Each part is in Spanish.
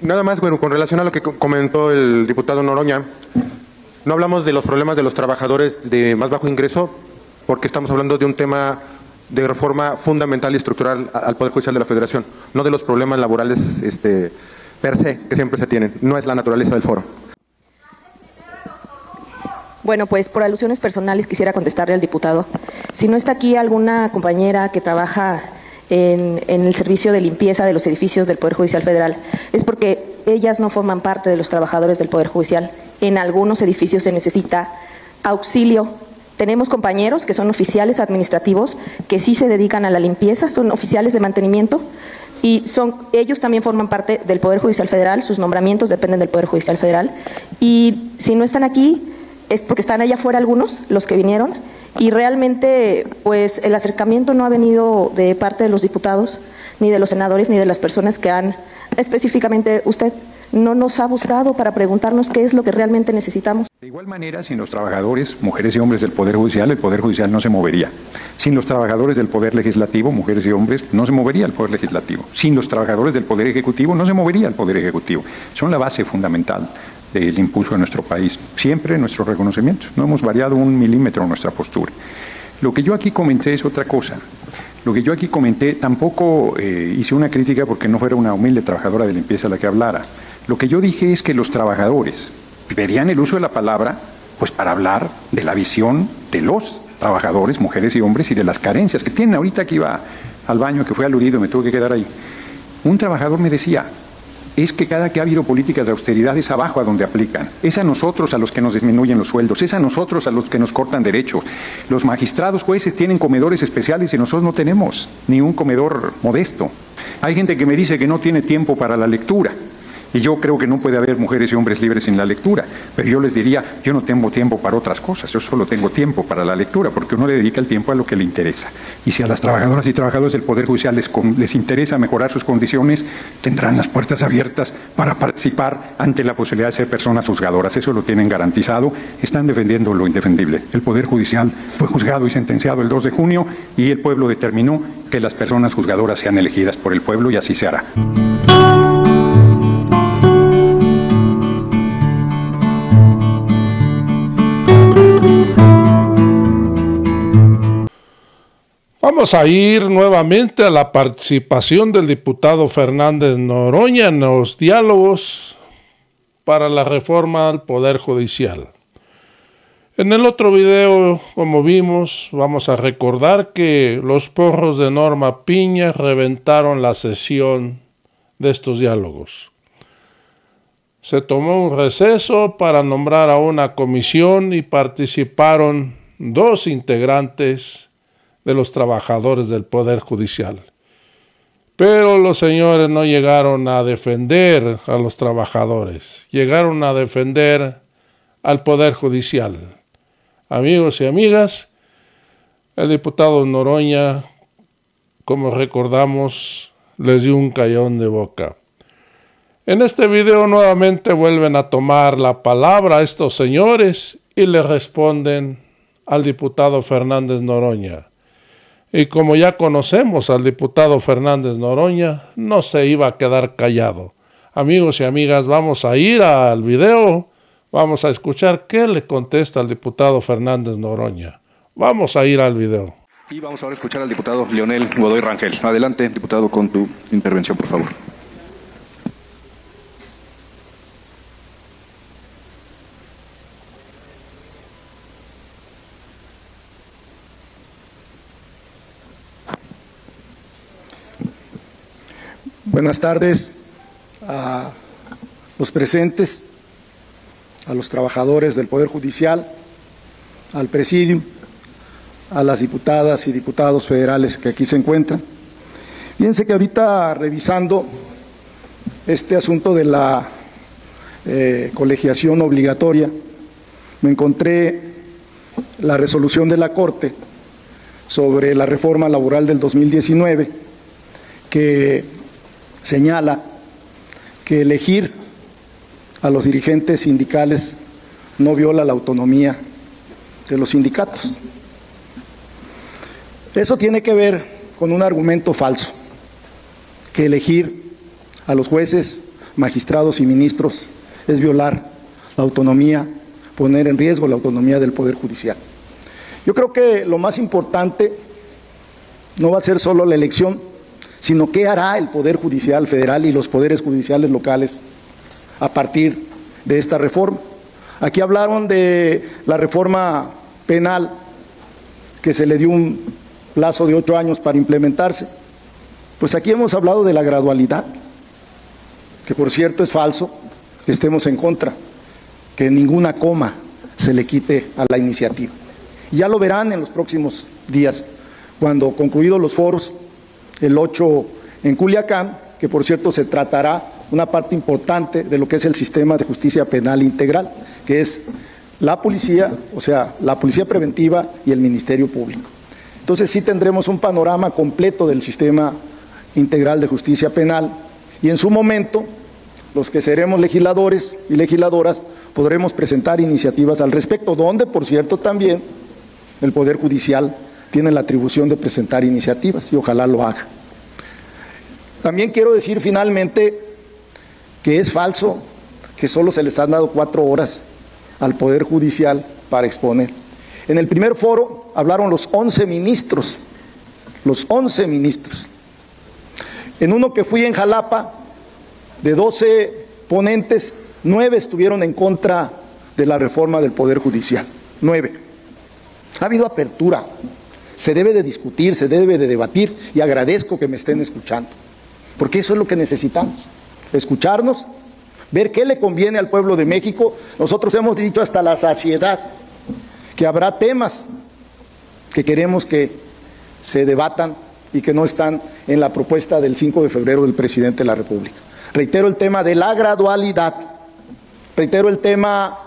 Nada más, bueno, con relación a lo que comentó el diputado Noroña, no hablamos de los problemas de los trabajadores de más bajo ingreso, porque estamos hablando de un tema de reforma fundamental y estructural al Poder Judicial de la Federación, no de los problemas laborales per se, que siempre se tienen. No es la naturaleza del foro. Bueno, pues por alusiones personales quisiera contestarle al diputado. Si no está aquí alguna compañera que trabaja en el servicio de limpieza de los edificios del Poder Judicial Federal, es porque ellas no forman parte de los trabajadores del Poder Judicial. En algunos edificios se necesita auxilio. Tenemos compañeros que son oficiales administrativos que sí se dedican a la limpieza, son oficiales de mantenimiento y ellos también forman parte del Poder Judicial Federal, sus nombramientos dependen del Poder Judicial Federal. Y si no están aquí es porque están allá afuera algunos, los que vinieron, y realmente pues el acercamiento no ha venido de parte de los diputados, ni de los senadores, ni de las personas que han, específicamente usted, no nos ha buscado para preguntarnos qué es lo que realmente necesitamos. De igual manera, sin los trabajadores, mujeres y hombres del Poder Judicial, el Poder Judicial no se movería. Sin los trabajadores del Poder Legislativo, mujeres y hombres, no se movería el Poder Legislativo. Sin los trabajadores del Poder Ejecutivo, no se movería el Poder Ejecutivo. Son la base fundamental del impulso de nuestro país. Siempre nuestro reconocimiento. No hemos variado un milímetro en nuestra postura. Lo que yo aquí comenté es otra cosa. Lo que yo aquí comenté, tampoco hice una crítica porque no fuera una humilde trabajadora de limpieza la que hablara. Lo que yo dije es que los trabajadores pedían el uso de la palabra pues para hablar de la visión de los trabajadores, mujeres y hombres, y de las carencias que tienen. Ahorita que iba al baño, que fue aludido, me tuve que quedar ahí. Un trabajador me decía, es que cada que ha habido políticas de austeridad es abajo a donde aplican. Es a nosotros a los que nos disminuyen los sueldos, es a nosotros a los que nos cortan derechos. Los magistrados, jueces tienen comedores especiales y nosotros no tenemos ni un comedor modesto. Hay gente que me dice que no tiene tiempo para la lectura. Y yo creo que no puede haber mujeres y hombres libres sin la lectura, pero yo les diría, yo no tengo tiempo para otras cosas, yo solo tengo tiempo para la lectura, porque uno le dedica el tiempo a lo que le interesa. Y si a las trabajadoras y trabajadores del Poder Judicial les interesa mejorar sus condiciones, tendrán las puertas abiertas para participar ante la posibilidad de ser personas juzgadoras. Eso lo tienen garantizado, están defendiendo lo indefendible. El Poder Judicial fue juzgado y sentenciado el 2 de junio y el pueblo determinó que las personas juzgadoras sean elegidas por el pueblo y así se hará. Vamos a ir nuevamente a la participación del diputado Fernández Noroña en los diálogos para la reforma al Poder Judicial. En el otro video, como vimos, vamos a recordar que los porros de Norma Piña reventaron la sesión de estos diálogos. Se tomó un receso para nombrar a una comisión y participaron 2 integrantes de los trabajadores del Poder Judicial. Pero los señores no llegaron a defender a los trabajadores, llegaron a defender al Poder Judicial. Amigos y amigas, el diputado Noroña, como recordamos, les dio un callón de boca. En este video nuevamente vuelven a tomar la palabra estos señores y le responden al diputado Fernández Noroña. Y como ya conocemos al diputado Fernández Noroña, no se iba a quedar callado. Amigos y amigas, vamos a ir al video, vamos a escuchar qué le contesta al diputado Fernández Noroña. Vamos a ir al video. Y vamos ahora a escuchar al diputado Leonel Godoy Rangel. Adelante, diputado, con tu intervención, por favor. Buenas tardes a los presentes, a los trabajadores del Poder Judicial, al Presidium, a las diputadas y diputados federales que aquí se encuentran. Fíjense que ahorita revisando este asunto de la colegiación obligatoria, me encontré la resolución de la Corte sobre la reforma laboral del 2019 que señala que elegir a los dirigentes sindicales no viola la autonomía de los sindicatos. Eso tiene que ver con un argumento falso, que elegir a los jueces magistrados y ministros es violar la autonomía, poner en riesgo la autonomía del Poder Judicial. Yo creo que lo más importante no va a ser solo la elección, sino qué hará el Poder Judicial Federal y los poderes judiciales locales a partir de esta reforma. Aquí hablaron de la reforma penal, que se le dio un plazo de 8 años para implementarse. Pues aquí hemos hablado de la gradualidad, que por cierto es falso que estemos en contra, que ninguna coma se le quite a la iniciativa. Y ya lo verán en los próximos días, cuando concluidos los foros, el 8 en Culiacán, que por cierto se tratará una parte importante de lo que es el sistema de justicia penal integral, que es la policía, o sea, la policía preventiva y el Ministerio Público. Entonces sí tendremos un panorama completo del sistema integral de justicia penal y en su momento los que seremos legisladores y legisladoras podremos presentar iniciativas al respecto, donde por cierto también el Poder Judicial tiene la atribución de presentar iniciativas y ojalá lo haga. También quiero decir finalmente que es falso que solo se les han dado 4 horas al Poder Judicial para exponer. En el primer foro hablaron los 11 ministros, los 11 ministros. En uno que fui en Jalapa, de 12 ponentes, 9 estuvieron en contra de la reforma del Poder Judicial, 9. Ha habido apertura, se debe de discutir, se debe de debatir y agradezco que me estén escuchando, porque eso es lo que necesitamos, escucharnos, ver qué le conviene al pueblo de México. Nosotros hemos dicho hasta la saciedad que habrá temas que queremos que se debatan y que no están en la propuesta del 5 de febrero del presidente de la República. Reitero el tema de la gradualidad, reitero el tema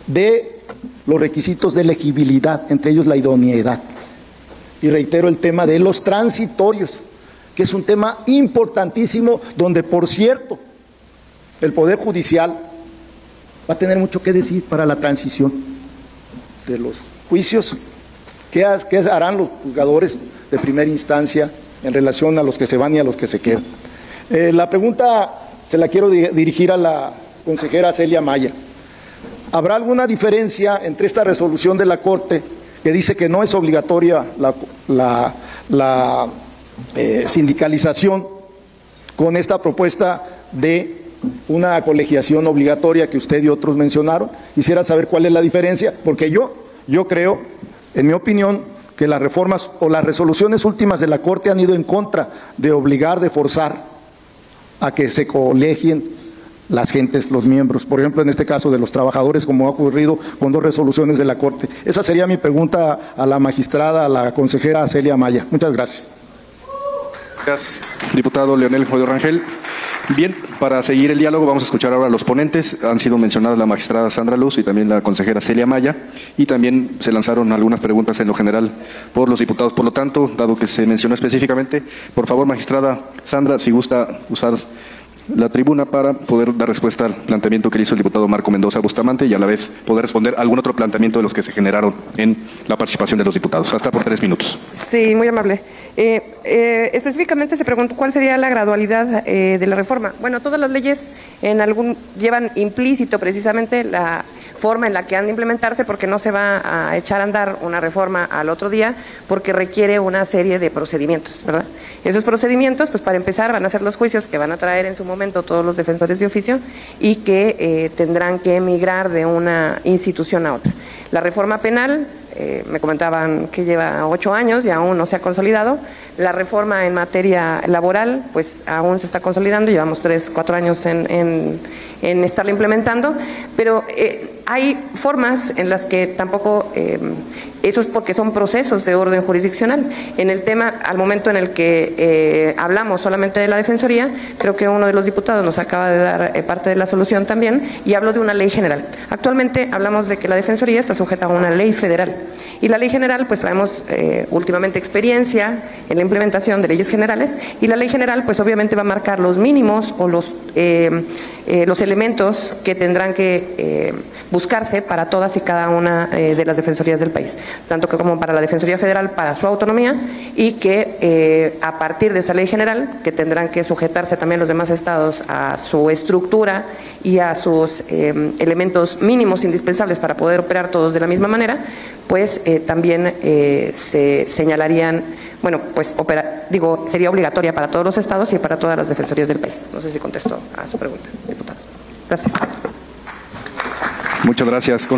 de los requisitos de elegibilidad, entre ellos la idoneidad, y reitero el tema de los transitorios, que es un tema importantísimo, donde por cierto el Poder Judicial va a tener mucho que decir para la transición de los juicios. ¿Qué harán los juzgadores de primera instancia en relación a los que se van y a los que se quedan? La pregunta se la quiero dirigir a la consejera Celia Maya. ¿Habrá alguna diferencia entre esta resolución de la Corte, que dice que no es obligatoria la sindicalización, con esta propuesta de una colegiación obligatoria que usted y otros mencionaron? Quisiera saber cuál es la diferencia, porque yo creo, en mi opinión, que las reformas o las resoluciones últimas de la Corte han ido en contra de obligar, de forzar a que se colegien las gentes, los miembros, por ejemplo en este caso de los trabajadores, como ha ocurrido con 2 resoluciones de la Corte. Esa sería mi pregunta a la magistrada, a la consejera Celia Maya. Muchas gracias. Gracias, diputado Leonel Godoy Rangel. Bien, para seguir el diálogo vamos a escuchar ahora a los ponentes. Han sido mencionadas la magistrada Sandra Luz y también la consejera Celia Maya, y también se lanzaron algunas preguntas en lo general por los diputados. Por lo tanto, dado que se mencionó específicamente, por favor, magistrada Sandra, si gusta usar la tribuna para poder dar respuesta al planteamiento que le hizo el diputado Marco Mendoza Bustamante y a la vez poder responder a algún otro planteamiento de los que se generaron en la participación de los diputados. Hasta por 3 minutos. Sí, muy amable. Específicamente se preguntó cuál sería la gradualidad de la reforma. Bueno, todas las leyes llevan implícito precisamente la forma en la que han de implementarse, porque no se va a echar a andar una reforma al otro día, porque requiere una serie de procedimientos, ¿verdad? Esos procedimientos, pues para empezar, van a ser los juicios que van a traer en su momento todos los defensores de oficio y que tendrán que emigrar de una institución a otra. La reforma penal, me comentaban que lleva 8 años y aún no se ha consolidado. La reforma en materia laboral, pues aún se está consolidando, llevamos 3, 4 años en estarla implementando, pero hay formas en las que tampoco, eso es porque son procesos de orden jurisdiccional. En el tema, al momento en el que hablamos solamente de la Defensoría, creo que uno de los diputados nos acaba de dar parte de la solución también, y hablo de una ley general. Actualmente hablamos de que la Defensoría está sujeta a una ley federal, y la ley general, pues traemos últimamente experiencia en la implementación de leyes generales, y la ley general, pues obviamente va a marcar los mínimos o los elementos que tendrán que buscarse para todas y cada una de las defensorías del país, tanto que como para la Defensoría Federal para su autonomía, y que a partir de esa ley general, que tendrán que sujetarse también los demás estados a su estructura y a sus elementos mínimos indispensables para poder operar todos de la misma manera, pues también se señalarían, bueno, pues sería obligatoria para todos los estados y para todas las defensorías del país. No sé si contesto a su pregunta, diputado. Gracias. Muchas gracias,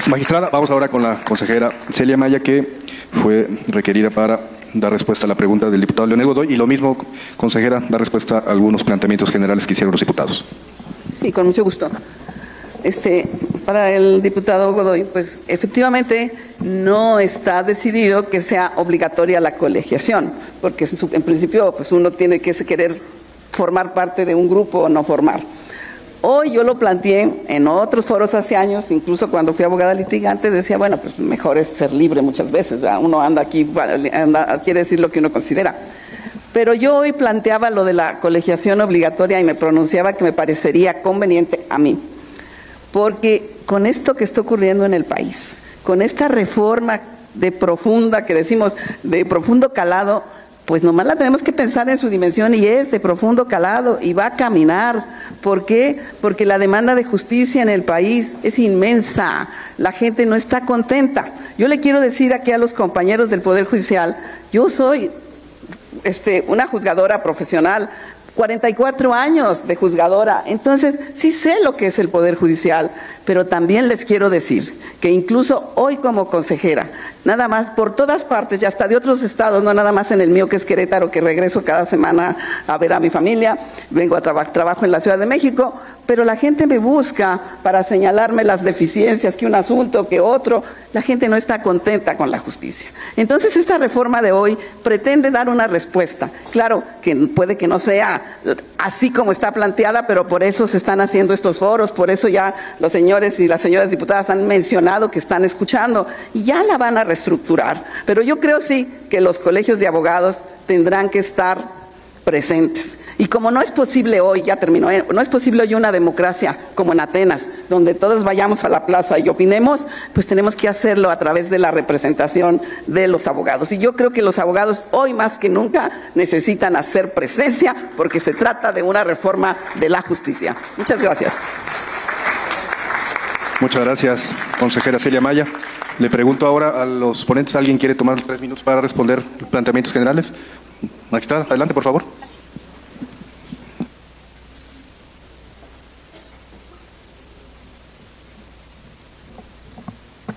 magistrada. Vamos ahora con la consejera Celia Maya, que fue requerida para dar respuesta a la pregunta del diputado Leonel Godoy, y lo mismo, consejera, dar respuesta a algunos planteamientos generales que hicieron los diputados. Sí, con mucho gusto. Para el diputado Godoy, pues efectivamente no está decidido que sea obligatoria la colegiación, porque en principio pues uno tiene que querer formar parte de un grupo o no formar. Hoy yo lo planteé en otros foros hace años, incluso cuando fui abogada litigante, decía, bueno, pues mejor es ser libre muchas veces, ¿verdad? Uno anda aquí, quiere decir lo que uno considera. Pero yo hoy planteaba lo de la colegiación obligatoria y me pronunciaba que me parecería conveniente a mí, porque con esto que está ocurriendo en el país, con esta reforma de profunda, que decimos, de profundo calado, pues nomás la tenemos que pensar en su dimensión, y es de profundo calado y va a caminar. ¿Por qué? Porque la demanda de justicia en el país es inmensa, la gente no está contenta. Yo le quiero decir aquí a los compañeros del Poder Judicial, yo soy una juzgadora profesional, 44 años de juzgadora, entonces sí sé lo que es el Poder Judicial, pero también les quiero decir que incluso hoy como consejera, nada más por todas partes, ya hasta de otros estados, no nada más en el mío que es Querétaro, que regreso cada semana a ver a mi familia, vengo a trabajo en la Ciudad de México, pero la gente me busca para señalarme las deficiencias, que un asunto, que otro. La gente no está contenta con la justicia. Entonces esta reforma de hoy pretende dar una respuesta. Claro que puede que no sea así como está planteada, pero por eso se están haciendo estos foros, por eso ya los señores y las señoras diputadas han mencionado que están escuchando y ya la van a reestructurar. Pero yo creo sí que los colegios de abogados tendrán que estar presentes. Y como no es posible hoy, ya terminó, no es posible hoy una democracia como en Atenas, donde todos vayamos a la plaza y opinemos, pues tenemos que hacerlo a través de la representación de los abogados. Y yo creo que los abogados hoy más que nunca necesitan hacer presencia, porque se trata de una reforma de la justicia. Muchas gracias. Muchas gracias, consejera Celia Maya. Le pregunto ahora a los ponentes, ¿alguien quiere tomar 3 minutos para responder planteamientos generales? Magistrada, adelante, por favor.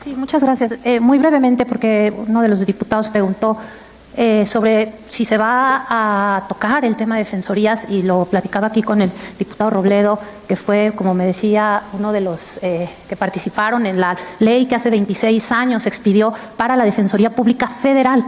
Sí, muchas gracias. Muy brevemente, porque uno de los diputados preguntó sobre si se va a tocar el tema de defensorías, y lo platicaba aquí con el diputado Robledo, que fue, como me decía, uno de los que participaron en la ley que hace 26 años se expidió para la Defensoría Pública Federal.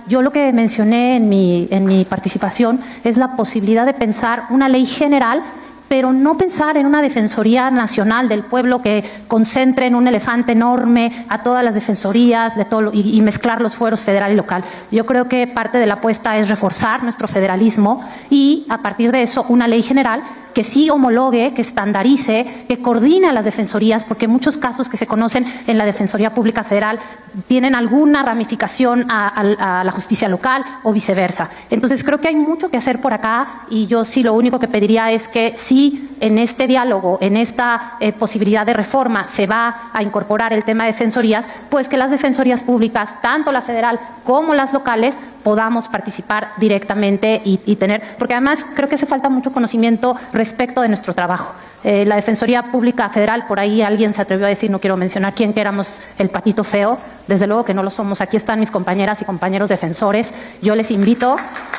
Yo lo que mencioné en mi participación es la posibilidad de pensar una ley general, pero no pensar en una Defensoría Nacional del Pueblo que concentre en un elefante enorme a todas las defensorías y mezclar los fueros federal y local. Yo creo que parte de la apuesta es reforzar nuestro federalismo y, a partir de eso, una ley general que sí homologue, que estandarice, que coordine a las defensorías, porque muchos casos que se conocen en la Defensoría Pública Federal tienen alguna ramificación a la justicia local o viceversa. Entonces creo que hay mucho que hacer por acá, y yo sí lo único que pediría es que si en este diálogo, en esta posibilidad de reforma se va a incorporar el tema de defensorías, pues que las defensorías públicas, tanto la federal como las locales, podamos participar directamente y tener, porque además creo que hace falta mucho conocimiento respecto de nuestro trabajo. La Defensoría Pública Federal, por ahí alguien se atrevió a decir, no quiero mencionar quién, que éramos el patito feo. Desde luego que no lo somos. Aquí están mis compañeras y compañeros defensores. Yo les invito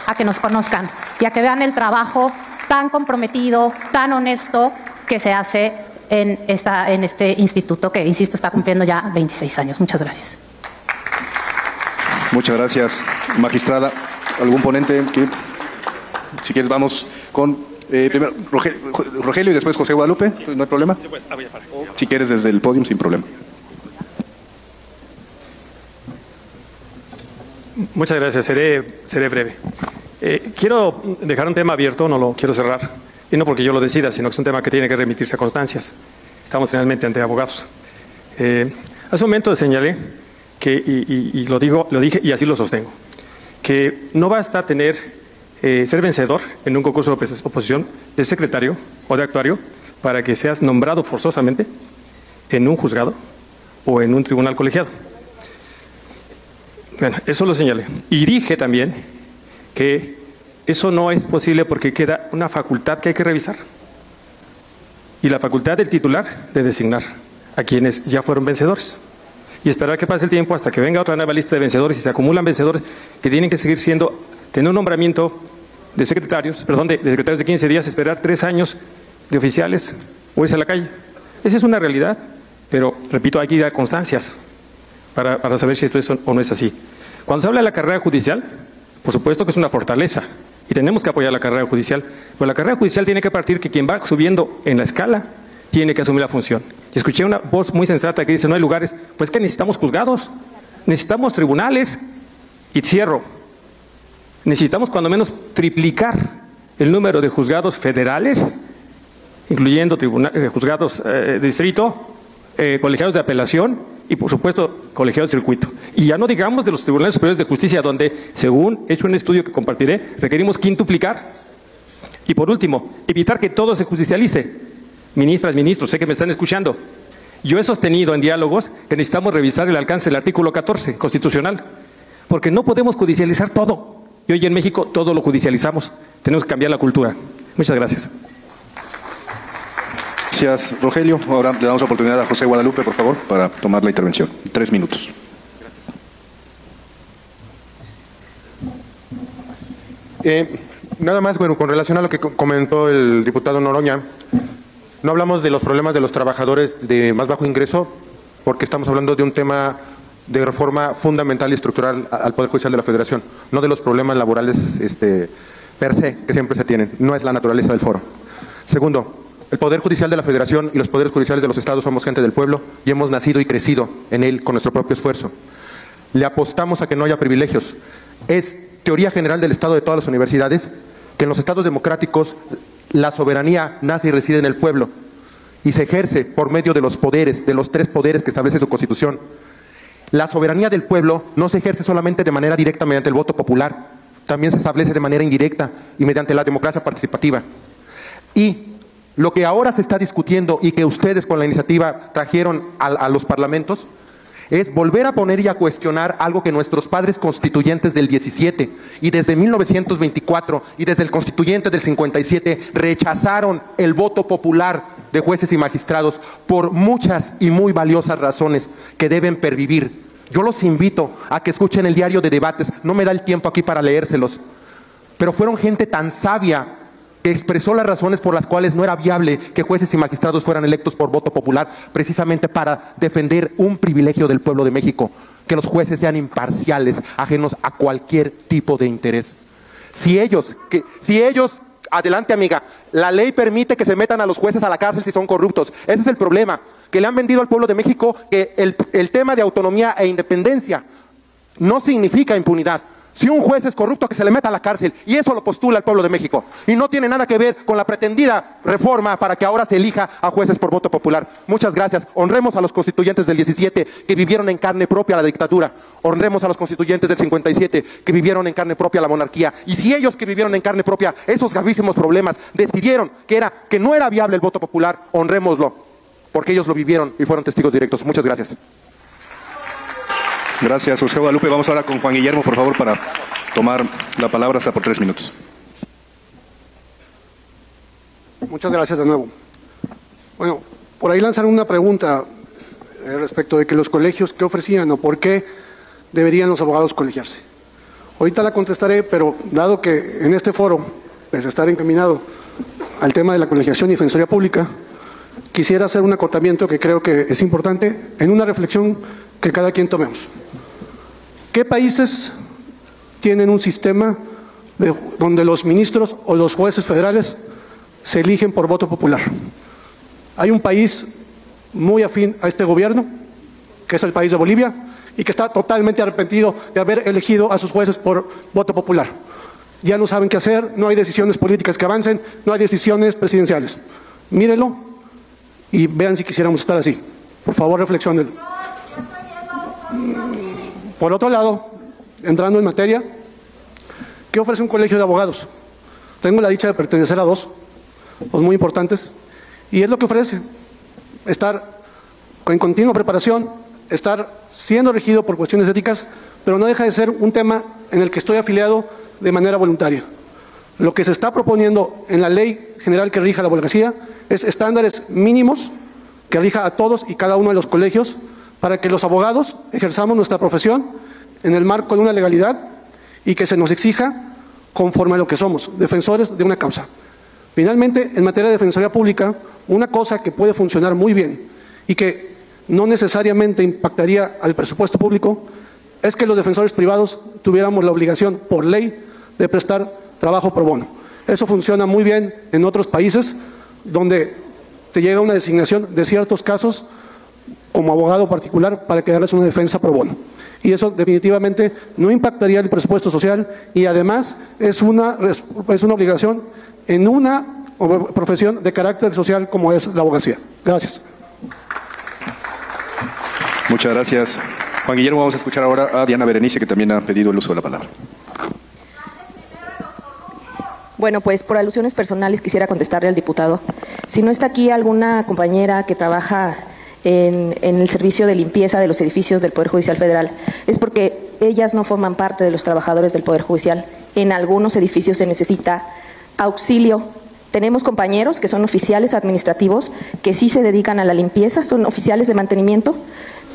a que nos conozcan y a que vean el trabajo tan comprometido, tan honesto que se hace en este instituto que, insisto, está cumpliendo ya 26 años. Muchas gracias. Muchas gracias, magistrada. ¿Algún ponente? Si quieres, vamos con primero Rogelio y después José Guadalupe. ¿No hay problema? Si quieres, desde el podio, sin problema. Muchas gracias. Seré breve. Quiero dejar un tema abierto, no lo quiero cerrar. Y no porque yo lo decida, sino que es un tema que tiene que remitirse a constancias. Estamos finalmente ante abogados. Hace un momento señalé que, y lo dije y así lo sostengo, que no basta ser vencedor en un concurso de oposición de secretario o de actuario para que seas nombrado forzosamente en un juzgado o en un tribunal colegiado. Bueno, eso lo señalé. Y dije también que eso no es posible porque queda una facultad que hay que revisar. Y la facultad del titular de designar a quienes ya fueron vencedores. Y esperar que pase el tiempo hasta que venga otra nueva lista de vencedores y se acumulan vencedores que tienen que seguir tener un nombramiento de secretarios, de secretarios de 15 días, esperar 3 años de oficiales o irse a la calle. Esa es una realidad, pero repito, hay que ir a constancias para saber si esto es o no es así. Cuando se habla de la carrera judicial, por supuesto que es una fortaleza y tenemos que apoyar la carrera judicial, pero la carrera judicial tiene que partir que quien va subiendo en la escala tiene que asumir la función. Y escuché una voz muy sensata que dice, no hay lugares, pues que necesitamos juzgados, necesitamos tribunales, y cierro, necesitamos cuando menos triplicar el número de juzgados federales, incluyendo juzgados de distrito, colegiados de apelación y, por supuesto, colegiados de circuito. Y ya no digamos de los tribunales superiores de justicia, donde, según he hecho un estudio que compartiré, requerimos quintuplicar. Y, por último, evitar que todo se judicialice. Ministras, ministros, sé que me están escuchando. Yo he sostenido en diálogos que necesitamos revisar el alcance del artículo 14 constitucional, porque no podemos judicializar todo. Y hoy en México todo lo judicializamos. Tenemos que cambiar la cultura. Muchas gracias. Gracias, Rogelio. Ahora le damos la oportunidad a José Guadalupe, por favor, para tomar la intervención. 3 minutos. Nada más, bueno, con relación a lo que comentó el diputado Noroña, no hablamos de los problemas de los trabajadores de más bajo ingreso, porque estamos hablando de un tema de reforma fundamental y estructural al Poder Judicial de la Federación, no de los problemas laborales per se, que siempre se tienen. No es la naturaleza del foro. Segundo, el Poder Judicial de la Federación y los poderes judiciales de los estados somos gente del pueblo y hemos nacido y crecido en él con nuestro propio esfuerzo. Le apostamos a que no haya privilegios. Es teoría general del Estado de todas las universidades que en los estados democráticos la soberanía nace y reside en el pueblo y se ejerce por medio de los poderes, de los 3 poderes que establece su Constitución. La soberanía del pueblo no se ejerce solamente de manera directa mediante el voto popular, también se establece de manera indirecta y mediante la democracia participativa. Y lo que ahora se está discutiendo y que ustedes con la iniciativa trajeron a los parlamentos es volver a poner y a cuestionar algo que nuestros padres constituyentes del 17 y desde 1924 y desde el constituyente del 57 rechazaron el voto popular de jueces y magistrados por muchas y muy valiosas razones que deben pervivir. Yo los invito a que escuchen el diario de debates, no me da el tiempo aquí para leérselos, pero fueron gente tan sabia que expresó las razones por las cuales no era viable que jueces y magistrados fueran electos por voto popular, precisamente para defender un privilegio del pueblo de México, que los jueces sean imparciales, ajenos a cualquier tipo de interés. Si ellos, adelante amiga, la ley permite que se metan a los jueces a la cárcel si son corruptos. Ese es el problema, que le han vendido al pueblo de México que el tema de autonomía e independencia no significa impunidad. Si un juez es corrupto, que se le meta a la cárcel, y eso lo postula el pueblo de México. Y no tiene nada que ver con la pretendida reforma para que ahora se elija a jueces por voto popular. Muchas gracias. Honremos a los constituyentes del 17 que vivieron en carne propia la dictadura. Honremos a los constituyentes del 57 que vivieron en carne propia la monarquía. Y si ellos que vivieron en carne propia esos gravísimos problemas decidieron que no era viable el voto popular, honrémoslo, porque ellos lo vivieron y fueron testigos directos. Muchas gracias. Gracias, José Guadalupe. Vamos ahora con Juan Guillermo, por favor, para tomar la palabra hasta por 3 minutos. Muchas gracias de nuevo. Bueno, por ahí lanzaron una pregunta respecto de que los colegios, ¿qué ofrecían o por qué deberían los abogados colegiarse? Ahorita la contestaré, pero dado que en este foro, pese a estar encaminado al tema de la colegiación y defensoría pública, quisiera hacer un acotamiento que creo que es importante en una reflexión que cada quien tomemos. ¿Qué países tienen un sistema donde los ministros o los jueces federales se eligen por voto popular? Hay un país muy afín a este gobierno, que es el país de Bolivia, y que está totalmente arrepentido de haber elegido a sus jueces por voto popular. ya no saben qué hacer, no hay decisiones políticas que avancen, no hay decisiones presidenciales. Mírenlo y vean si quisiéramos estar así. Por favor, reflexionen. Por otro lado, entrando en materia, ¿qué ofrece un colegio de abogados? Tengo la dicha de pertenecer a dos muy importantes, y es lo que ofrece: estar en continua preparación, estar siendo regido por cuestiones éticas, pero no deja de ser un tema en el que estoy afiliado de manera voluntaria. Lo que se está proponiendo en la ley general que rija la abogacía es estándares mínimos que rija a todos y cada uno de los colegios para que los abogados ejerzamos nuestra profesión en el marco de una legalidad y que se nos exija conforme a lo que somos, defensores de una causa. Finalmente, en materia de defensoría pública, una cosa que puede funcionar muy bien y que no necesariamente impactaría al presupuesto público es que los defensores privados tuviéramos la obligación por ley de prestar trabajo pro bono. Eso funciona muy bien en otros países donde te llega una designación de ciertos casos como abogado particular para que darles una defensa pro bono. Y eso definitivamente no impactaría el presupuesto social y además es una obligación en una profesión de carácter social como es la abogacía. Gracias. Muchas gracias. Juan Guillermo, vamos a escuchar ahora a Diana Berenice, que también ha pedido el uso de la palabra. Bueno, pues por alusiones personales quisiera contestarle al diputado. Si no está aquí alguna compañera que trabaja en el servicio de limpieza de los edificios del Poder Judicial Federal, es porque ellas no forman parte de los trabajadores del Poder Judicial. En algunos edificios se necesita auxilio. Tenemos compañeros que son oficiales administrativos que sí se dedican a la limpieza, son oficiales de mantenimiento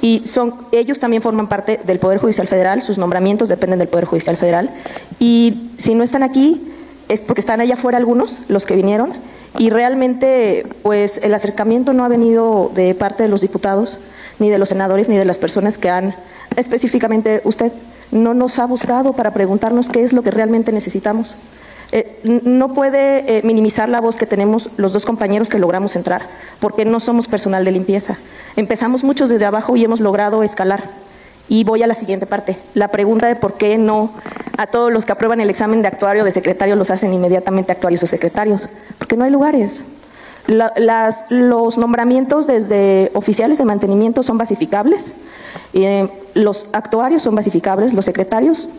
y ellos también forman parte del Poder Judicial Federal, sus nombramientos dependen del Poder Judicial Federal. Y si no están aquí es porque están allá afuera algunos, los que vinieron, y realmente pues el acercamiento no ha venido de parte de los diputados, ni de los senadores, ni de las personas que han, específicamente usted, no nos ha buscado para preguntarnos qué es lo que realmente necesitamos. No puede minimizar la voz que tenemos los dos compañeros que logramos entrar, porque no somos personal de limpieza. Empezamos muchos desde abajo y hemos logrado escalar. Y voy a la siguiente parte, la pregunta de por qué no a todos los que aprueban el examen de actuario de secretario los hacen inmediatamente actuarios o secretarios, porque no hay lugares. Los nombramientos desde oficiales de mantenimiento son basificables, los actuarios son basificables, los secretarios,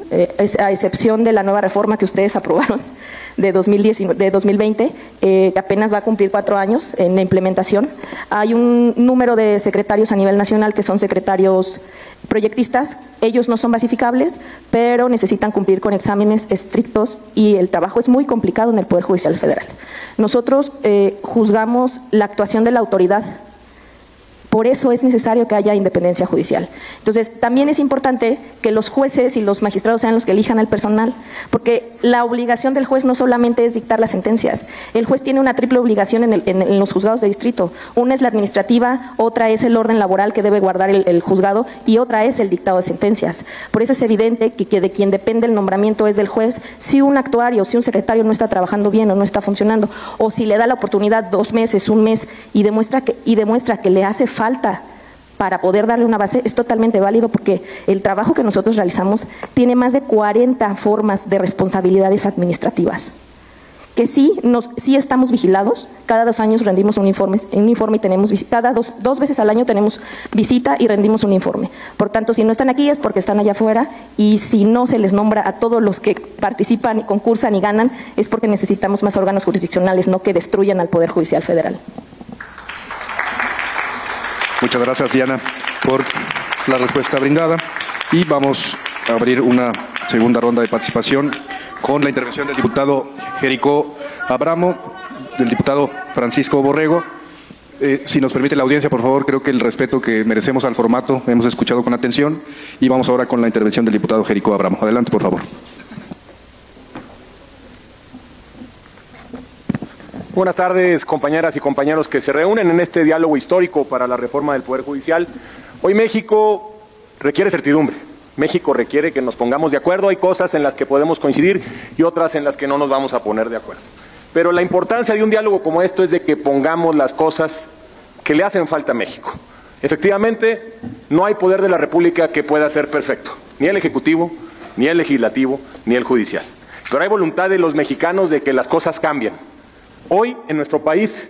a excepción de la nueva reforma que ustedes aprobaron de 2020, que apenas va a cumplir 4 años en la implementación. Hay un número de secretarios a nivel nacional que son secretarios proyectistas, ellos no son basificables, pero necesitan cumplir con exámenes estrictos y el trabajo es muy complicado en el Poder Judicial Federal. Nosotros juzgamos la actuación de la autoridad. Por eso es necesario que haya independencia judicial. Entonces, también es importante que los jueces y los magistrados sean los que elijan al personal, porque la obligación del juez no solamente es dictar las sentencias. El juez tiene una triple obligación en los juzgados de distrito. Una es la administrativa, otra es el orden laboral que debe guardar el juzgado y otra es el dictado de sentencias. Por eso es evidente que de quien depende el nombramiento es del juez. Si un actuario, si un secretario no está trabajando bien o no está funcionando, o si le da la oportunidad 2 meses, 1 mes y demuestra que le hace falta para poder darle una base, es totalmente válido, porque el trabajo que nosotros realizamos tiene más de 40 formas de responsabilidades administrativas, que sí estamos vigilados. Cada 2 años rendimos un informe y tenemos cada dos veces al año tenemos visita y rendimos un informe. Por tanto, si no están aquí es porque están allá afuera, y si no se les nombra a todos los que participan, concursan y ganan, es porque necesitamos más órganos jurisdiccionales, no que destruyan al Poder Judicial Federal. Muchas gracias, Diana, por la respuesta brindada. Y vamos a abrir una segunda ronda de participación con la intervención del diputado Jericó Abramo, del diputado Francisco Borrego. Si nos permite la audiencia, por favor, creo que el respeto que merecemos al formato hemos escuchado con atención. Y vamos ahora con la intervención del diputado Jericó Abramo. Adelante, por favor. Buenas tardes, compañeras y compañeros que se reúnen en este diálogo histórico para la reforma del Poder Judicial. Hoy México requiere certidumbre. México requiere que nos pongamos de acuerdo. Hay cosas en las que podemos coincidir y otras en las que no nos vamos a poner de acuerdo. Pero la importancia de un diálogo como esto es de que pongamos las cosas que le hacen falta a México. Efectivamente, no hay poder de la República que pueda ser perfecto. Ni el Ejecutivo, ni el Legislativo, ni el Judicial. pero hay voluntad de los mexicanos de que las cosas cambien. Hoy, en nuestro país,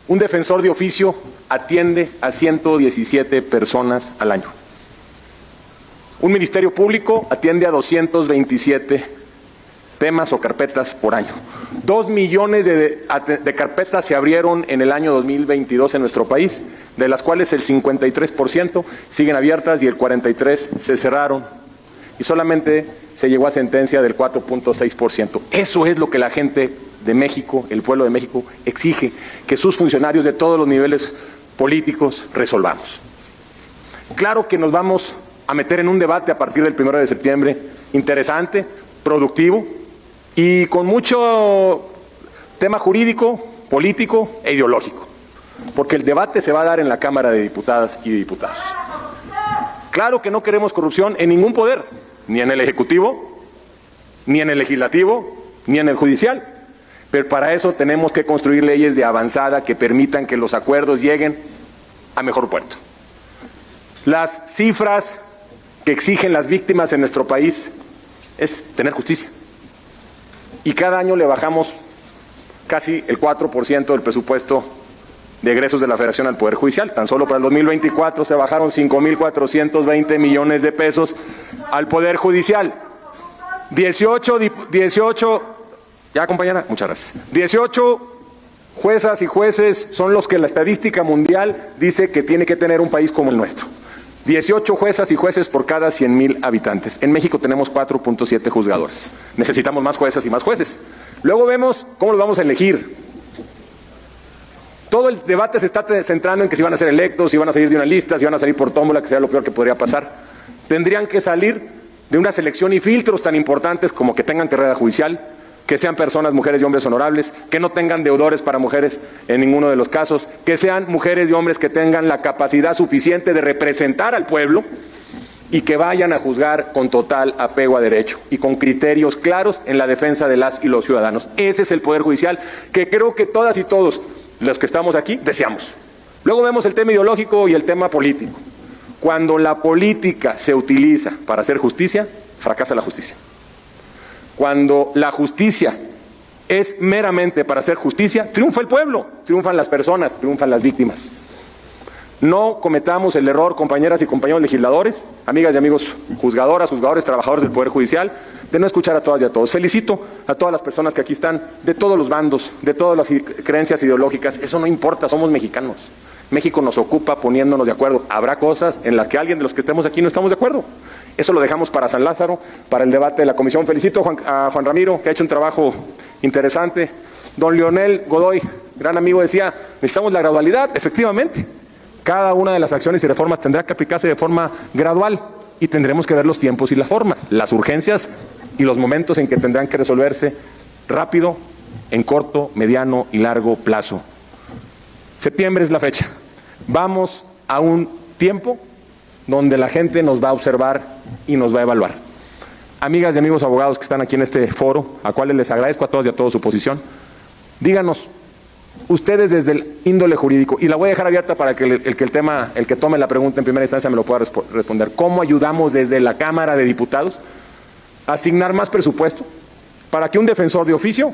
un defensor de oficio atiende a 117 personas al año. Un ministerio público atiende a 227 temas o carpetas por año. 2 millones de carpetas se abrieron en el año 2022 en nuestro país, de las cuales el 53% siguen abiertas y el 43% se cerraron. Y solamente se llegó a sentencia del 4.6%. Eso es lo que la gente de México, el pueblo de México, exige que sus funcionarios de todos los niveles políticos resolvamos. Claro que nos vamos a meter en un debate a partir del 1 de septiembre, interesante, productivo y con mucho tema jurídico, político e ideológico, porque el debate se va a dar en la Cámara de Diputadas y Diputados. Claro que no queremos corrupción en ningún poder, ni en el Ejecutivo, ni en el Legislativo, ni en el Judicial. Pero para eso tenemos que construir leyes de avanzada que permitan que los acuerdos lleguen a mejor puerto. Las cifras que exigen las víctimas en nuestro país es tener justicia. Y cada año le bajamos casi el 4% del presupuesto de egresos de la Federación al Poder Judicial. Tan solo para el 2024 se bajaron 5.420 millones de pesos al Poder Judicial. 18, ya compañera, muchas gracias. 18 juezas y jueces son los que la estadística mundial dice que tiene que tener un país como el nuestro. 18 juezas y jueces por cada 100,000 habitantes. En México tenemos 4.7 juzgadores. Necesitamos más juezas y más jueces. Luego vemos cómo los vamos a elegir. Todo el debate se está centrando en que si van a ser electos, si van a salir de una lista, si van a salir por tómbola, que sea lo peor que podría pasar. Tendrían que salir de una selección y filtros tan importantes como que tengan carrera judicial, que sean personas, mujeres y hombres honorables, que no tengan deudores para mujeres en ninguno de los casos, que sean mujeres y hombres que tengan la capacidad suficiente de representar al pueblo y que vayan a juzgar con total apego a derecho y con criterios claros en la defensa de las y los ciudadanos. Ese es el Poder Judicial que creo que todas y todos los que estamos aquí deseamos. Luego vemos el tema ideológico y el tema político. Cuando la política se utiliza para hacer justicia, fracasa la justicia. Cuando la justicia es meramente para hacer justicia, triunfa el pueblo, triunfan las personas, triunfan las víctimas. No cometamos el error, compañeras y compañeros legisladores, amigas y amigos juzgadoras, juzgadores, trabajadores del Poder Judicial, de no escuchar a todas y a todos. Felicito a todas las personas que aquí están, de todos los bandos, de todas las creencias ideológicas. Eso no importa, somos mexicanos. México nos ocupa poniéndonos de acuerdo. Habrá cosas en las que alguien de los que estemos aquí no estamos de acuerdo. Eso lo dejamos para San Lázaro, para el debate de la comisión. Felicito a Juan Ramiro, que ha hecho un trabajo interesante. Don Leonel Godoy, gran amigo, decía, necesitamos la gradualidad. Efectivamente, cada una de las acciones y reformas tendrá que aplicarse de forma gradual y tendremos que ver los tiempos y las formas, las urgencias y los momentos en que tendrán que resolverse rápido, en corto, mediano y largo plazo. Septiembre es la fecha. Vamos a un tiempo donde la gente nos va a observar y nos va a evaluar. Amigas y amigos abogados que están aquí en este foro, a cuales les agradezco a todos y a todos su posición, díganos, ustedes desde el índole jurídico, y la voy a dejar abierta para que el que tome la pregunta en primera instancia me lo pueda responder, ¿cómo ayudamos desde la Cámara de Diputados a asignar más presupuesto para que un defensor de oficio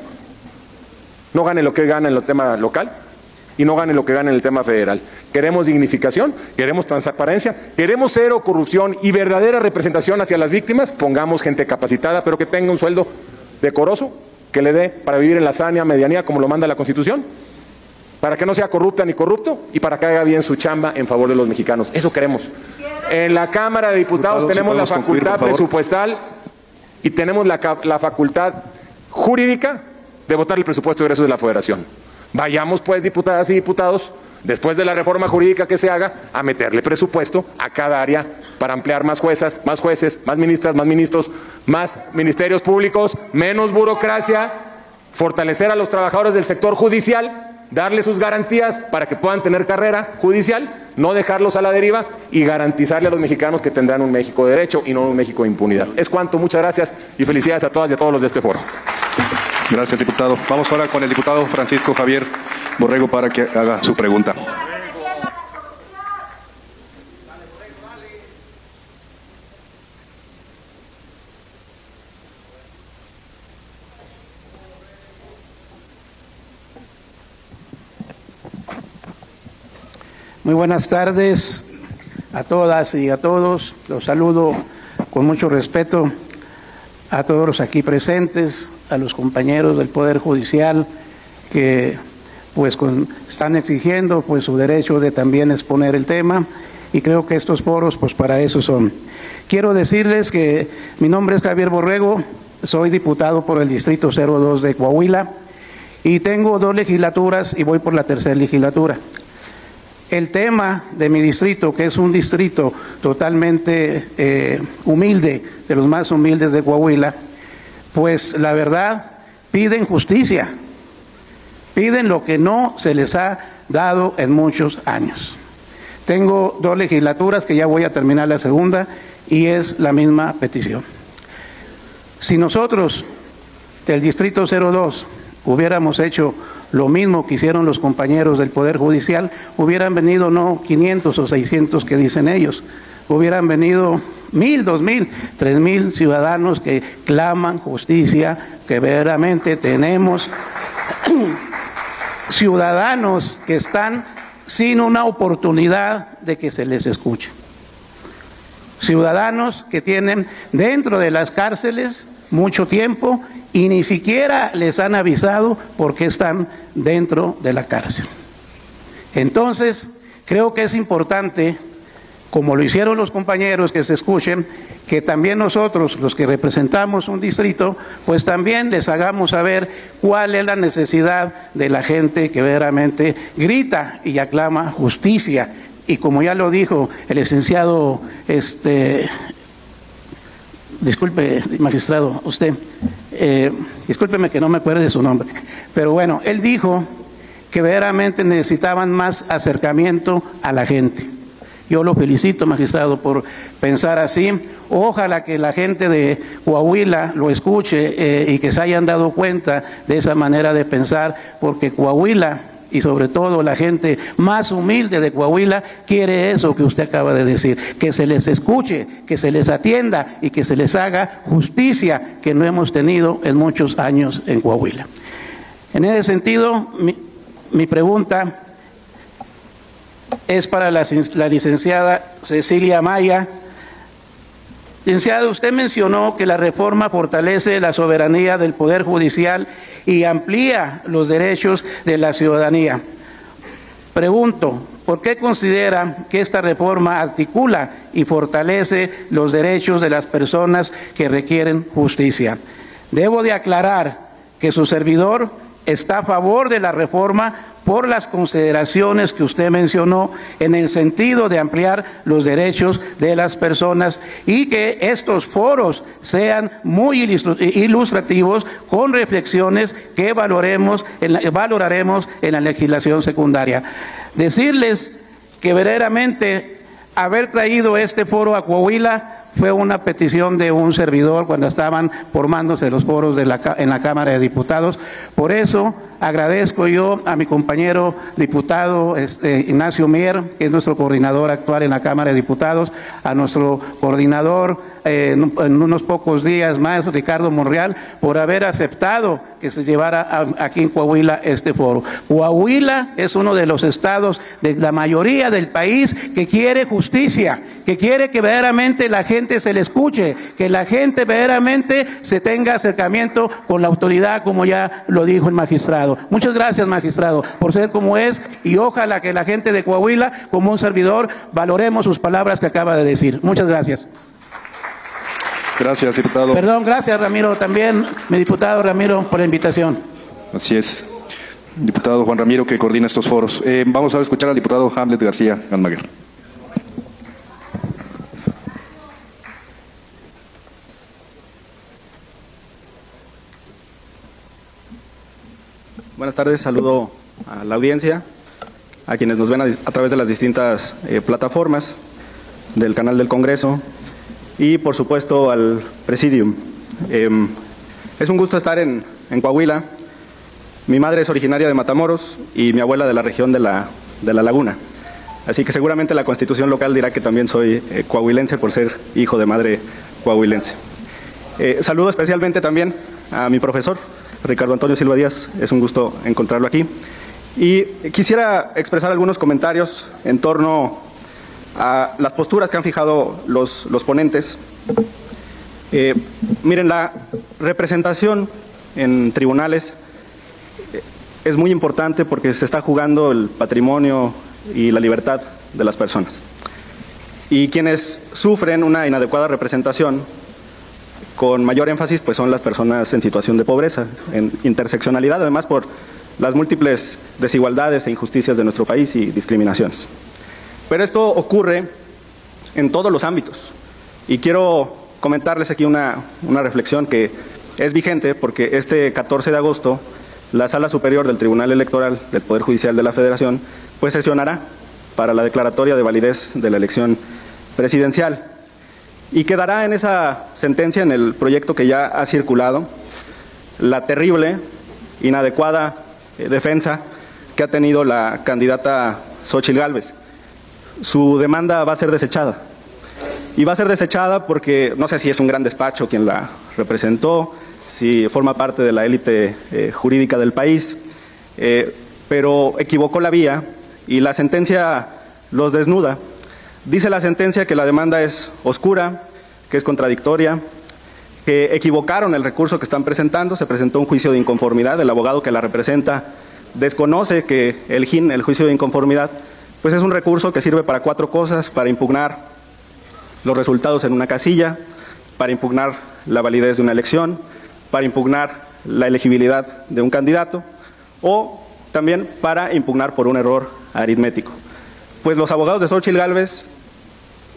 no gane lo que gana en el tema local y no gane lo que gana en el tema federal? Queremos dignificación, queremos transparencia, queremos cero corrupción y verdadera representación hacia las víctimas. Pongamos gente capacitada, pero que tenga un sueldo decoroso, que le dé para vivir en la sana medianía como lo manda la Constitución, para que no sea corrupta ni corrupto y para que haga bien su chamba en favor de los mexicanos. Eso queremos. En la Cámara de Diputados tenemos la facultad presupuestal y tenemos la facultad jurídica de votar el presupuesto de egresos de la Federación. Vayamos pues, diputadas y diputados, después de la reforma jurídica que se haga, a meterle presupuesto a cada área para ampliar más juezas, más jueces, más ministras, más ministros, más ministerios públicos, menos burocracia, fortalecer a los trabajadores del sector judicial, darles sus garantías para que puedan tener carrera judicial, no dejarlos a la deriva y garantizarle a los mexicanos que tendrán un México de derecho y no un México de impunidad. Es cuanto, muchas gracias y felicidades a todas y a todos los de este foro. Gracias, diputado. Vamos ahora con el diputado Francisco Javier Borrego para que haga su pregunta. Muy buenas tardes a todas y a todos. Los saludo con mucho respeto a todos los aquí presentes, a los compañeros del Poder Judicial que pues están exigiendo pues su derecho de también exponer el tema, y creo que estos foros pues para eso son. Quiero decirles que mi nombre es Javier Borrego, soy diputado por el Distrito 02 de Coahuila y tengo 2 legislaturas y voy por la 3ª legislatura. El tema de mi distrito, que es un distrito totalmente humilde, de los más humildes de Coahuila, pues la verdad piden justicia, piden lo que no se les ha dado en muchos años. Tengo 2 legislaturas que ya voy a terminar la segunda y es la misma petición. Si nosotros del Distrito 02 hubiéramos hecho lo mismo que hicieron los compañeros del Poder Judicial, hubieran venido no 500 o 600 que dicen ellos, hubieran venido 1,000, 2,000, 3,000 ciudadanos que claman justicia, que verdaderamente tenemos ciudadanos que están sin una oportunidad de que se les escuche. Ciudadanos que tienen dentro de las cárceles mucho tiempo y ni siquiera les han avisado por qué están dentro de la cárcel. Entonces, creo que es importante, como lo hicieron los compañeros, que se escuchen, que también nosotros, los que representamos un distrito, pues también les hagamos saber cuál es la necesidad de la gente que verdaderamente grita y aclama justicia. Y como ya lo dijo el licenciado, disculpe, magistrado, usted, discúlpeme que no me acuerde de su nombre, pero bueno, él dijo que verdaderamente necesitaban más acercamiento a la gente. Yo lo felicito, magistrado, por pensar así. Ojalá que la gente de Coahuila lo escuche y que se hayan dado cuenta de esa manera de pensar, porque Coahuila, y sobre todo la gente más humilde de Coahuila, quiere eso que usted acaba de decir, que se les escuche, que se les atienda y que se les haga justicia que no hemos tenido en muchos años en Coahuila. En ese sentido, mi pregunta es para la licenciada Cecilia Maya. Licenciada, usted mencionó que la reforma fortalece la soberanía del Poder Judicial y amplía los derechos de la ciudadanía. Pregunto, ¿por qué considera que esta reforma articula y fortalece los derechos de las personas que requieren justicia? Debo de aclarar que su servidor está a favor de la reforma por las consideraciones que usted mencionó en el sentido de ampliar los derechos de las personas y que estos foros sean muy ilustrativos con reflexiones que valoraremos en la legislación secundaria. Decirles que verdaderamente haber traído este foro a Coahuila fue una petición de un servidor cuando estaban formándose los foros en la Cámara de Diputados. Por eso agradezco yo a mi compañero diputado Ignacio Mier, que es nuestro coordinador actual en la Cámara de Diputados, a nuestro coordinador en unos pocos días más, Ricardo Monreal, por haber aceptado que se llevara aquí en Coahuila este foro. Coahuila es uno de los estados de la mayoría del país que quiere justicia, que quiere que verdaderamente la gente se le escuche, que la gente verdaderamente se tenga acercamiento con la autoridad, como ya lo dijo el magistrado. Muchas gracias, magistrado, por ser como es, y ojalá que la gente de Coahuila, como un servidor, valoremos sus palabras que acaba de decir. Muchas gracias. Gracias, diputado. Perdón, gracias, Ramiro, también, mi diputado Ramiro, por la invitación. Así es. Diputado Juan Ramiro, que coordina estos foros. Vamos a escuchar al diputado Hamlet García Ganmaguer. Buenas tardes, saludo a la audiencia, a quienes nos ven a través de las distintas plataformas del canal del Congreso y por supuesto al Presidium. Es un gusto estar en Coahuila. Mi madre es originaria de Matamoros y mi abuela de la región de la Laguna. Así que seguramente la Constitución local dirá que también soy coahuilense por ser hijo de madre coahuilense. Saludo especialmente también a mi profesor, Ricardo Antonio Silva Díaz, es un gusto encontrarlo aquí. Y quisiera expresar algunos comentarios en torno a las posturas que han fijado los ponentes. Miren, la representación en tribunales es muy importante porque se está jugando el patrimonio y la libertad de las personas. Y quienes sufren una inadecuada representación, con mayor énfasis, pues son las personas en situación de pobreza, en interseccionalidad, además por las múltiples desigualdades e injusticias de nuestro país y discriminaciones. Pero esto ocurre en todos los ámbitos. Y quiero comentarles aquí una reflexión que es vigente porque este 14 de agosto la Sala Superior del Tribunal Electoral del Poder Judicial de la Federación pues sesionará para la declaratoria de validez de la elección presidencial y quedará en esa sentencia, en el proyecto que ya ha circulado, la terrible, inadecuada defensa que ha tenido la candidata Xóchitl Gálvez. Su demanda va a ser desechada. Y va a ser desechada porque no sé si es un gran despacho quien la representó, si forma parte de la élite jurídica del país, pero equivocó la vía y la sentencia los desnuda. Dice la sentencia que la demanda es oscura, que es contradictoria, que equivocaron el recurso que están presentando, se presentó un juicio de inconformidad, el abogado que la representa desconoce que el JIN, el juicio de inconformidad, pues es un recurso que sirve para 4 cosas: para impugnar los resultados en una casilla, para impugnar la validez de una elección, para impugnar la elegibilidad de un candidato o también para impugnar por un error aritmético. Pues los abogados de Xóchitl Gálvez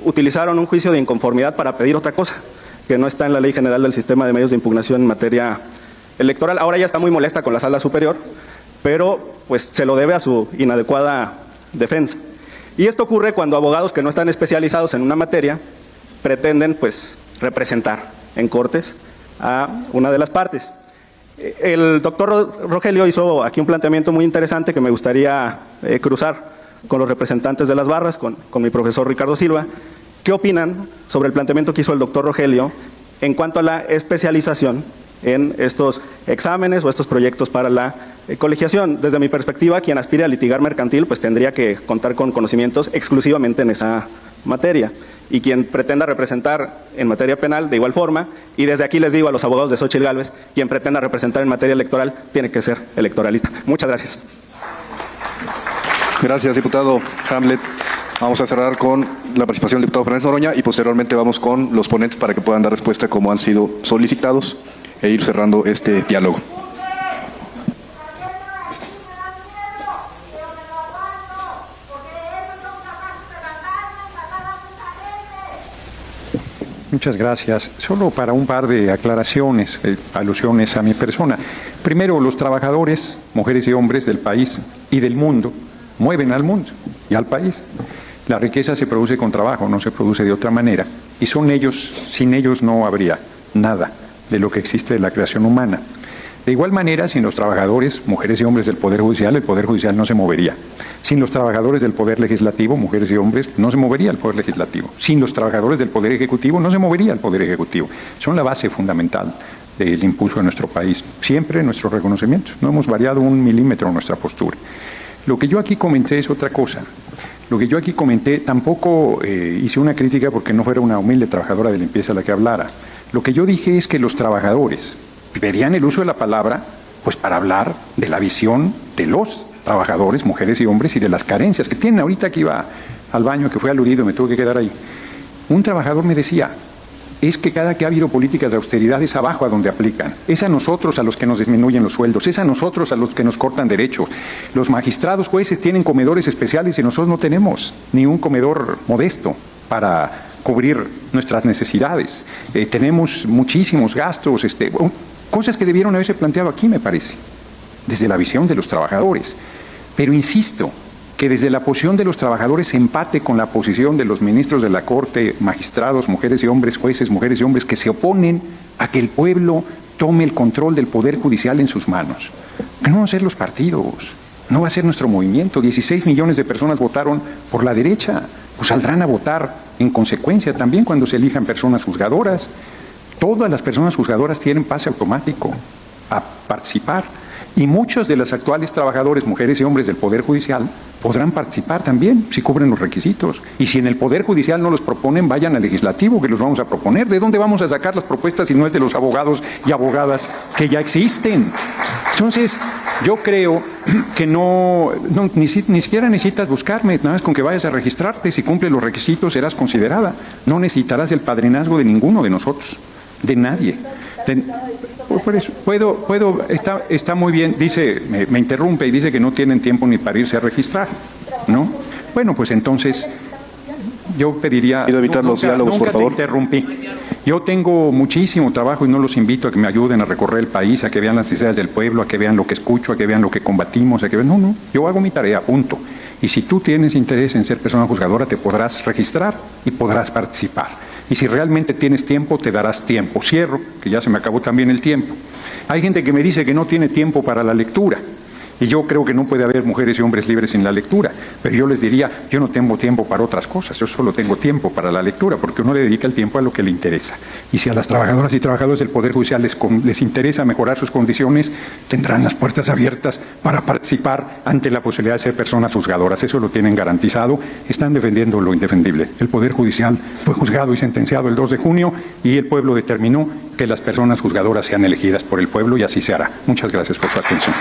utilizaron un juicio de inconformidad para pedir otra cosa, que no está en la Ley General del Sistema de Medios de Impugnación en materia electoral. Ahora ella está muy molesta con la Sala Superior, pero pues se lo debe a su inadecuada defensa. Y esto ocurre cuando abogados que no están especializados en una materia pretenden pues representar en cortes a una de las partes. El doctor Rogelio hizo aquí un planteamiento muy interesante que me gustaría cruzar con los representantes de las barras, con mi profesor Ricardo Silva. ¿Qué opinan sobre el planteamiento que hizo el doctor Rogelio en cuanto a la especialización en estos exámenes o estos proyectos para la colegiación? Desde mi perspectiva, quien aspire a litigar mercantil pues tendría que contar con conocimientos exclusivamente en esa materia, y quien pretenda representar en materia penal de igual forma, y desde aquí les digo a los abogados de Xóchitl Gálvez, quien pretenda representar en materia electoral tiene que ser electoralista. Muchas gracias. Gracias, diputado Hamlet. Vamos a cerrar con la participación del diputado Fernández Noroña y posteriormente vamos con los ponentes para que puedan dar respuesta como han sido solicitados e ir cerrando este diálogo. Muchas gracias. Solo para un par de aclaraciones, alusiones a mi persona. Primero, los trabajadores, mujeres y hombres del país y del mundo, mueven al mundo y al país. La riqueza se produce con trabajo, no se produce de otra manera. Y son ellos, sin ellos no habría nada de lo que existe de la creación humana. De igual manera, sin los trabajadores, mujeres y hombres del Poder Judicial, el Poder Judicial no se movería. Sin los trabajadores del Poder Legislativo, mujeres y hombres, no se movería el Poder Legislativo. Sin los trabajadores del Poder Ejecutivo, no se movería el Poder Ejecutivo. Son la base fundamental del impulso de nuestro país. Siempre nuestro reconocimiento. No hemos variado 1 milímetro en nuestra postura. Lo que yo aquí comenté es otra cosa. Lo que yo aquí comenté, tampoco hice una crítica porque no fuera una humilde trabajadora de limpieza la que hablara. Lo que yo dije es que los trabajadores pedían el uso de la palabra pues para hablar de la visión de los trabajadores, mujeres y hombres, y de las carencias que tienen. Ahorita que iba al baño, que fue aludido, me tuve que quedar ahí. Un trabajador me decía, es que cada que ha habido políticas de austeridad es abajo a donde aplican. Es a nosotros a los que nos disminuyen los sueldos, es a nosotros a los que nos cortan derechos. Los magistrados, jueces tienen comedores especiales y nosotros no tenemos ni un comedor modesto para cubrir nuestras necesidades. Tenemos muchísimos gastos, cosas que debieron haberse planteado aquí, me parece, desde la visión de los trabajadores. Pero insisto, que desde la posición de los trabajadores se empate con la posición de los ministros de la Corte, magistrados, mujeres y hombres, jueces, mujeres y hombres, que se oponen a que el pueblo tome el control del Poder Judicial en sus manos. Que no van a ser los partidos, no va a ser nuestro movimiento. 16 millones de personas votaron por la derecha, pues saldrán a votar en consecuencia también cuando se elijan personas juzgadoras. Todas las personas juzgadoras tienen pase automático a participar. Y muchos de los actuales trabajadores, mujeres y hombres del Poder Judicial, podrán participar también si cubren los requisitos. Y si en el Poder Judicial no los proponen, vayan al Legislativo, que los vamos a proponer. ¿De dónde vamos a sacar las propuestas si no es de los abogados y abogadas que ya existen? Entonces, yo creo que ni siquiera necesitas buscarme, nada más con que vayas a registrarte. Si cumples los requisitos, serás considerada. No necesitarás el padrinazgo de ninguno de nosotros, de nadie. Por eso, está muy bien, dice, me interrumpe y dice que no tienen tiempo ni para irse a registrar, ¿no? Bueno, pues entonces, yo pediría... Pido evitar los diálogos, por favor. Te interrumpí. Yo tengo muchísimo trabajo y no los invito a que me ayuden a recorrer el país, a que vean las necesidades del pueblo, a que vean lo que escucho, a que vean lo que combatimos, a que vean... No, yo hago mi tarea, punto. Y si tú tienes interés en ser persona juzgadora, te podrás registrar y podrás participar. Y si realmente tienes tiempo, te darás tiempo. Cierro, que ya se me acabó también el tiempo. Hay gente que me dice que no tiene tiempo para la lectura. Y yo creo que no puede haber mujeres y hombres libres sin la lectura. Pero yo les diría, yo no tengo tiempo para otras cosas, yo solo tengo tiempo para la lectura, porque uno le dedica el tiempo a lo que le interesa. Y si a las trabajadoras y trabajadores del Poder Judicial les interesa mejorar sus condiciones, tendrán las puertas abiertas para participar ante la posibilidad de ser personas juzgadoras. Eso lo tienen garantizado. Están defendiendo lo indefendible. El Poder Judicial fue juzgado y sentenciado el 2 de junio y el pueblo determinó que las personas juzgadoras sean elegidas por el pueblo y así se hará. Muchas gracias por su atención.